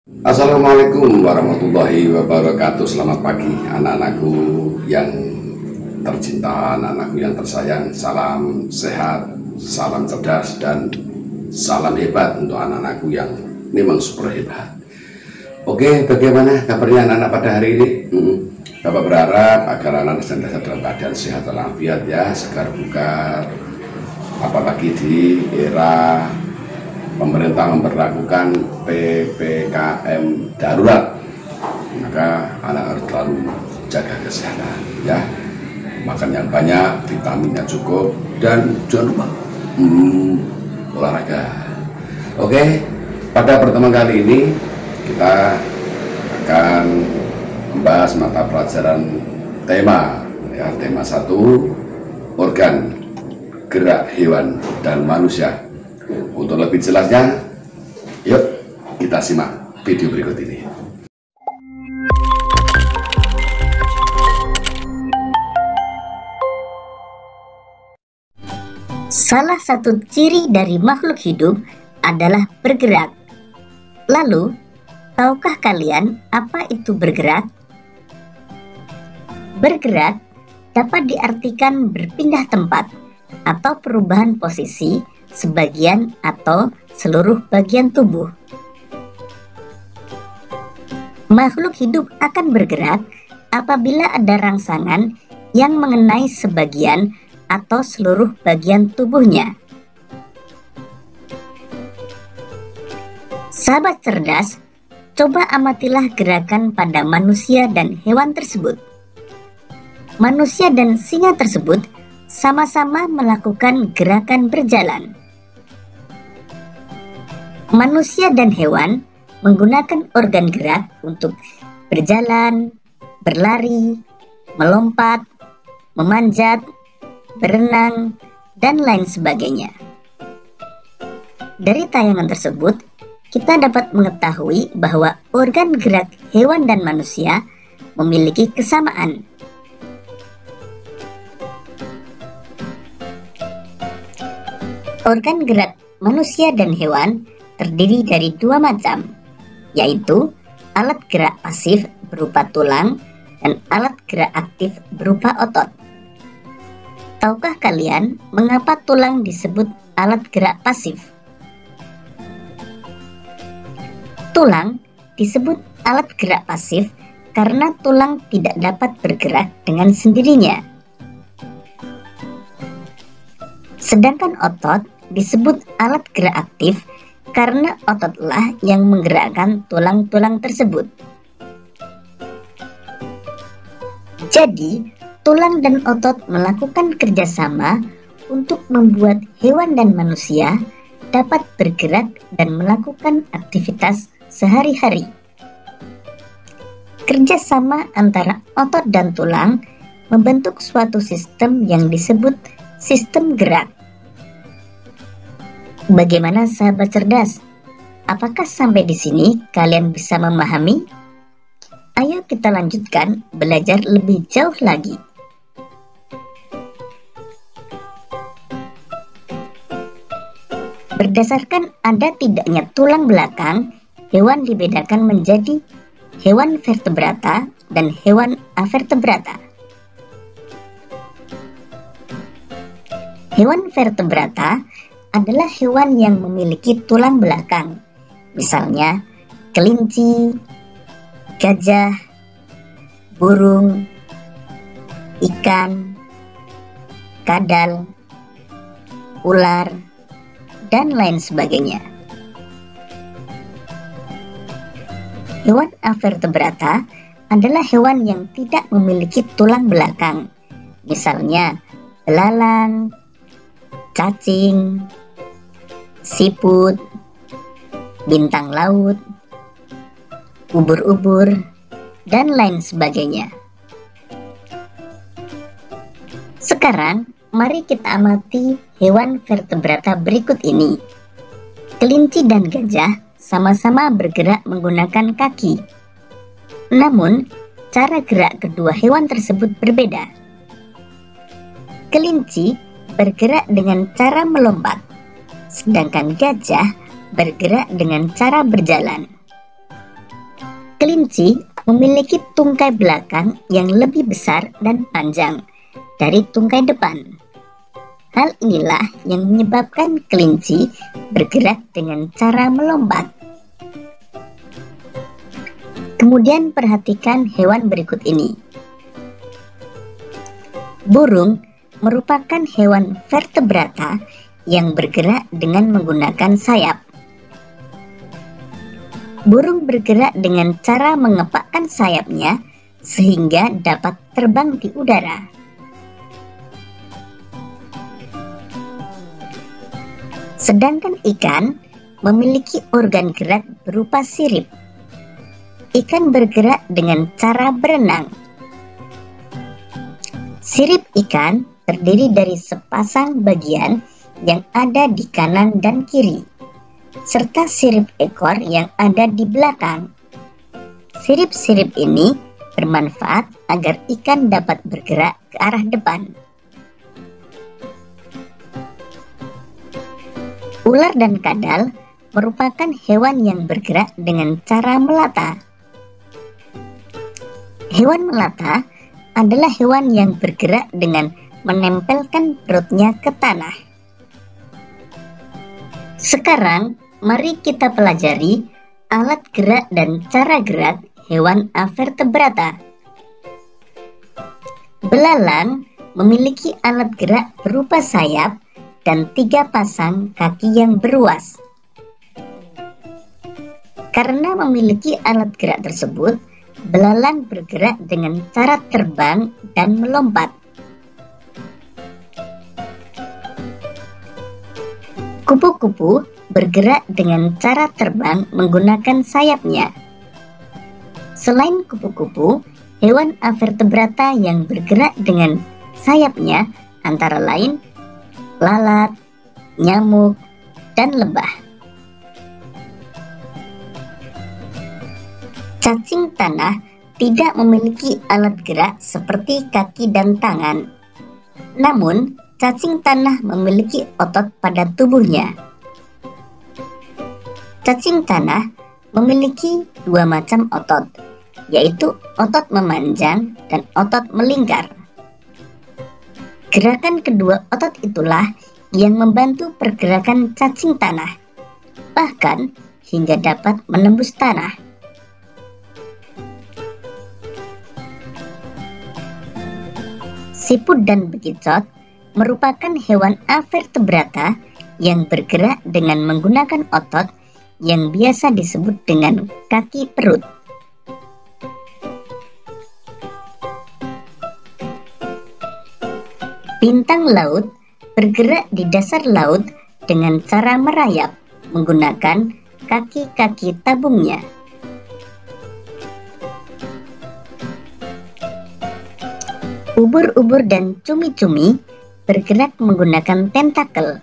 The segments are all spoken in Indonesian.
Assalamualaikum warahmatullahi wabarakatuh. Selamat pagi anak-anakku yang tercinta, anak-anakku yang tersayang. Salam sehat, salam cerdas, dan salam hebat untuk anak-anakku yang memang super hebat. Oke, bagaimana kabarnya anak-anak pada hari ini? Bapak berharap agar anak senantiasa dalam keadaan sehat walafiat ya, segar bugar. Apalagi di era pemerintah memberlakukan PPKM darurat, maka anak harus selalu jaga kesehatan ya, makan yang banyak, vitaminnya cukup, dan jangan lupa olahraga. Oke, pada pertemuan kali ini kita akan membahas mata pelajaran tema 1, organ gerak hewan dan manusia. Untuk lebih jelasnya, yuk kita simak video berikut ini. Salah satu ciri dari makhluk hidup adalah bergerak. Lalu, tahukah kalian apa itu bergerak? Bergerak dapat diartikan berpindah tempat atau perubahan posisi sebagian atau seluruh bagian tubuh. Makhluk hidup akan bergerak apabila ada rangsangan yang mengenai sebagian atau seluruh bagian tubuhnya. Sahabat cerdas, coba amatilah gerakan pada manusia dan hewan tersebut. Manusia dan singa tersebut sama-sama melakukan gerakan berjalan. Manusia dan hewan menggunakan organ gerak untuk berjalan, berlari, melompat, memanjat, berenang, dan lain sebagainya. Dari tayangan tersebut, kita dapat mengetahui bahwa organ gerak hewan dan manusia memiliki kesamaan. Organ gerak manusia dan hewan terdiri dari 2 macam, yaitu alat gerak pasif berupa tulang dan alat gerak aktif berupa otot. Tahukah kalian mengapa tulang disebut alat gerak pasif? Tulang disebut alat gerak pasif karena tulang tidak dapat bergerak dengan sendirinya. Sedangkan otot disebut alat gerak aktif karena ototlah yang menggerakkan tulang-tulang tersebut. Jadi, tulang dan otot melakukan kerjasama untuk membuat hewan dan manusia dapat bergerak dan melakukan aktivitas sehari-hari. Kerjasama antara otot dan tulang membentuk suatu sistem yang disebut sistem gerak. Bagaimana sahabat cerdas? Apakah sampai di sini kalian bisa memahami? Ayo kita lanjutkan belajar lebih jauh lagi. Berdasarkan ada tidaknya tulang belakang, hewan dibedakan menjadi hewan vertebrata dan hewan avertebrata. Hewan vertebrata adalah hewan yang memiliki tulang belakang, misalnya kelinci, gajah, burung, ikan, kadal, ular, dan lain sebagainya. Hewan avertebrata adalah hewan yang tidak memiliki tulang belakang, misalnya belalang, cacing, siput, bintang laut, ubur-ubur, dan lain sebagainya. Sekarang, mari kita amati hewan vertebrata berikut ini. Kelinci dan gajah sama-sama bergerak menggunakan kaki. Namun, cara gerak kedua hewan tersebut berbeda. Kelinci bergerak dengan cara melompat, sedangkan gajah bergerak dengan cara berjalan. Kelinci memiliki tungkai belakang yang lebih besar dan panjang dari tungkai depan. Hal inilah yang menyebabkan kelinci bergerak dengan cara melompat. Kemudian perhatikan hewan berikut ini. Burung merupakan hewan vertebrata yang bergerak dengan menggunakan sayap. Burung bergerak dengan cara mengepakkan sayapnya sehingga dapat terbang di udara. Sedangkan ikan memiliki organ gerak berupa sirip. Ikan bergerak dengan cara berenang. Sirip ikan terdiri dari sepasang bagian yang ada di kanan dan kiri, serta sirip ekor yang ada di belakang. Sirip-sirip ini bermanfaat agar ikan dapat bergerak ke arah depan. Ular dan kadal merupakan hewan yang bergerak dengan cara melata. Hewan melata adalah hewan yang bergerak dengan menempelkan perutnya ke tanah. Sekarang, mari kita pelajari alat gerak dan cara gerak hewan avertebrata. Belalang memiliki alat gerak berupa sayap dan 3 pasang kaki yang beruas. Karena memiliki alat gerak tersebut, belalang bergerak dengan cara terbang dan melompat. Kupu-kupu bergerak dengan cara terbang menggunakan sayapnya. Selain kupu-kupu, hewan avertebrata yang bergerak dengan sayapnya antara lain lalat, nyamuk, dan lebah. Cacing tanah tidak memiliki alat gerak seperti kaki dan tangan. Namun, cacing tanah memiliki otot pada tubuhnya. Cacing tanah memiliki 2 macam otot, yaitu otot memanjang dan otot melingkar. Gerakan kedua otot itulah yang membantu pergerakan cacing tanah, bahkan hingga dapat menembus tanah. Siput dan bekicot merupakan hewan avertebrata yang bergerak dengan menggunakan otot yang biasa disebut dengan kaki perut. Bintang laut bergerak di dasar laut dengan cara merayap menggunakan kaki-kaki tabungnya. Ubur-ubur dan cumi-cumi bergerak menggunakan tentakel.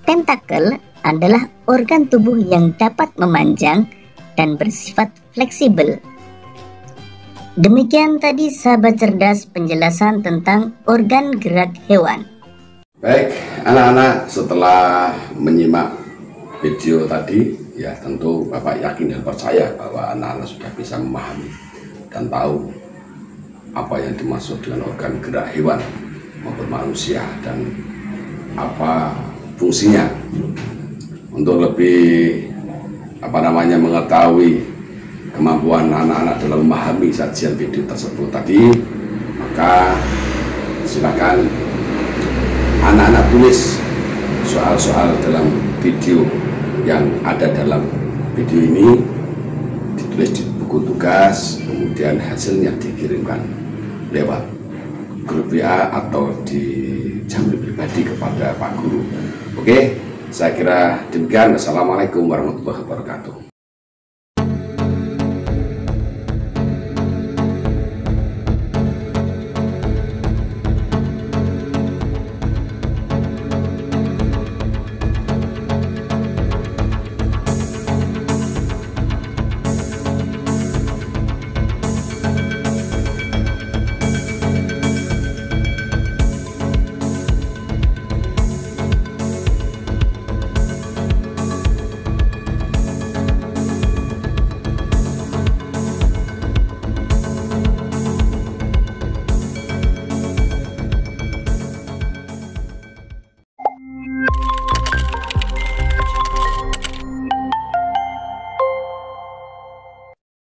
Tentakel adalah organ tubuh yang dapat memanjang dan bersifat fleksibel. Demikian tadi sahabat cerdas penjelasan tentang organ gerak hewan. Baik, anak-anak, setelah menyimak video tadi, ya tentu Bapak yakin dan percaya bahwa anak-anak sudah bisa memahami dan tahu apa yang dimaksud dengan organ gerak hewan maupun manusia dan apa fungsinya. Untuk lebih mengetahui kemampuan anak-anak dalam memahami sajian video tersebut tadi, maka silakan anak-anak tulis soal-soal dalam video yang ada dalam video ini, ditulis di buku tugas, kemudian hasilnya dikirimkan lewat grup WA atau di jambi pribadi kepada Pak Guru. Oke, saya kira demikian. Wassalamualaikum warahmatullahi wabarakatuh.